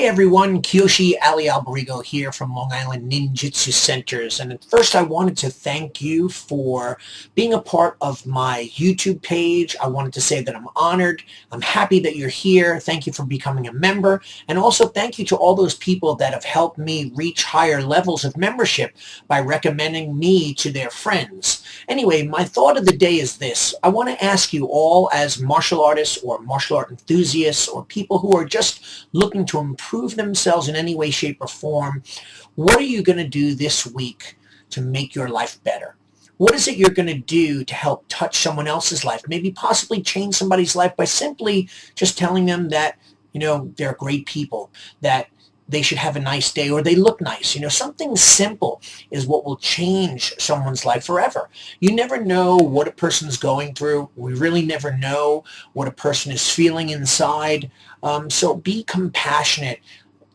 everyone, Kyoshi Allie Alberigo here from Long Island Ninjutsu Centers. And at first I wanted to thank you for being a part of my YouTube page. I wanted to say that I'm honored. I'm happy that you're here. Thank you for becoming a member. And also thank you to all those people that have helped me reach higher levels of membership by recommending me to their friends. Anyway, my thought of the day is this. I want to ask you all as martial artists or martial art enthusiasts or people who are just looking to improve themselves in any way, shape, or form, what are you going to do this week to make your life better? What is it you're going to do to help touch someone else's life? Maybe possibly change somebody's life by simply just telling them that, they're great people, that they should have a nice day, or they look nice. Something simple is what will change someone's life forever. You never know what a person's going through. We really never know what a person is feeling inside. So be compassionate,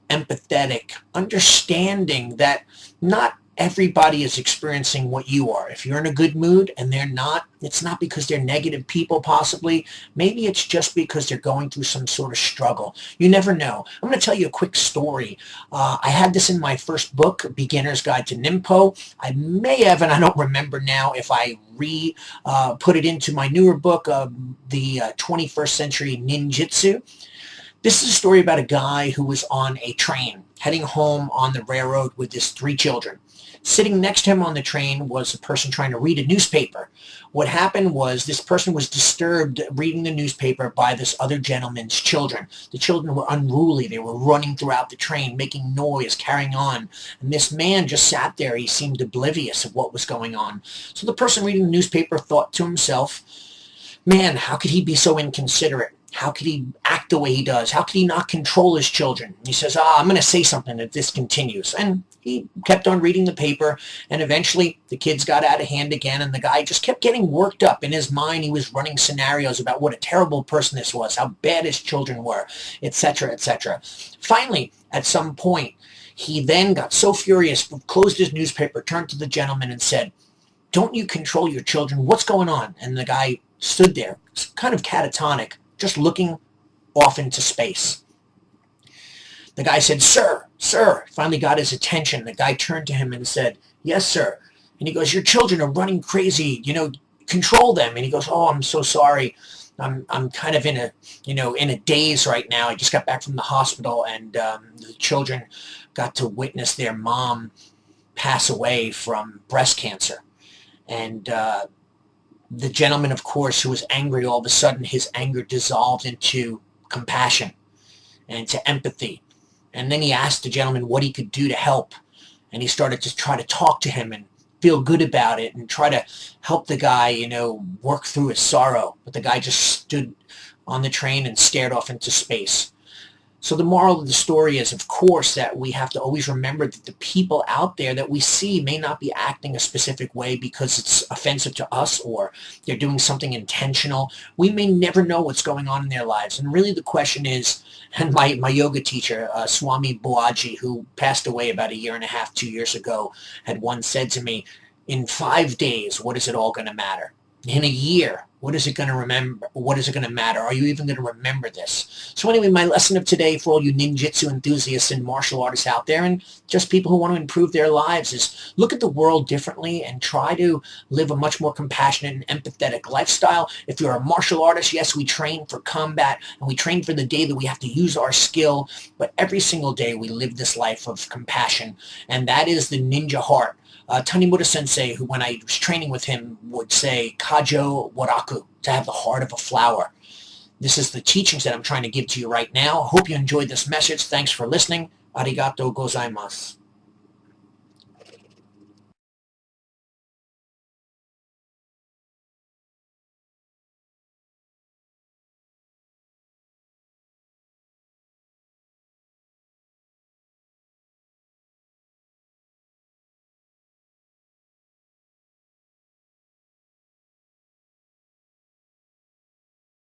empathetic, understanding that not everybody is experiencing what you are. If you're in a good mood and they're not, it's not because they're negative people possibly. Maybe it's just because they're going through some sort of struggle. You never know. I'm going to tell you a quick story. I had this in my first book, Beginner's Guide to Ninpo. I may have, and I don't remember now if I put it into my newer book, the 21st Century Ninjutsu. This is a story about a guy who was on a train heading home on the railroad with his 3 children. Sitting next to him on the train was a person trying to read a newspaper. What happened was this person was disturbed reading the newspaper by this other gentleman's children. The children were unruly. They were running throughout the train, making noise, carrying on. And this man just sat there. He seemed oblivious of what was going on. So the person reading the newspaper thought to himself, man, how could he be so inconsiderate? How could he act the way he does? How could he not control his children? He says, I'm going to say something if this continues. And he kept on reading the paper, and eventually the kids got out of hand again, and the guy just kept getting worked up. In his mind, he was running scenarios about what a terrible person this was, how bad his children were, etc., etc. Finally, at some point, he then got so furious, closed his newspaper, turned to the gentleman and said, don't you control your children? What's going on? And the guy stood there, kind of catatonic, just looking off into space. The guy said, sir, finally got his attention. The guy turned to him and said, yes, sir. And he goes, your children are running crazy, control them. And he goes, oh, I'm so sorry. I'm kind of in a daze right now. I just got back from the hospital, and the children got to witness their mom pass away from breast cancer. And the gentleman, of course, who was angry, all of a sudden his anger dissolved into compassion and to empathy. And then he asked the gentleman what he could do to help. And he started to try to talk to him and feel good about it and try to help the guy, work through his sorrow. But the guy just stood on the train and stared off into space. So the moral of the story is, of course, that we have to always remember that the people out there that we see may not be acting a specific way because it's offensive to us or they're doing something intentional. We may never know what's going on in their lives. And really the question is, and my yoga teacher, Swami Boaji, who passed away about 1.5 years, 2 years ago, had once said to me, in 5 days, what is it all going to matter? In a year, what is it going to remember? What is it going to matter? Are you even going to remember this? So anyway, my lesson of today for all you ninjutsu enthusiasts and martial artists out there, and just people who want to improve their lives, is look at the world differently and try to live a much more compassionate and empathetic lifestyle. If you're a martial artist, yes, we train for combat and we train for the day that we have to use our skill, but every single day we live this life of compassion, and that is the ninja heart. Tanimura Sensei, who when I was training with him would say, Kajo Waraku, to have the heart of a flower. This is the teachings that I'm trying to give to you right now. I hope you enjoyed this message. Thanks for listening. Arigatou gozaimasu.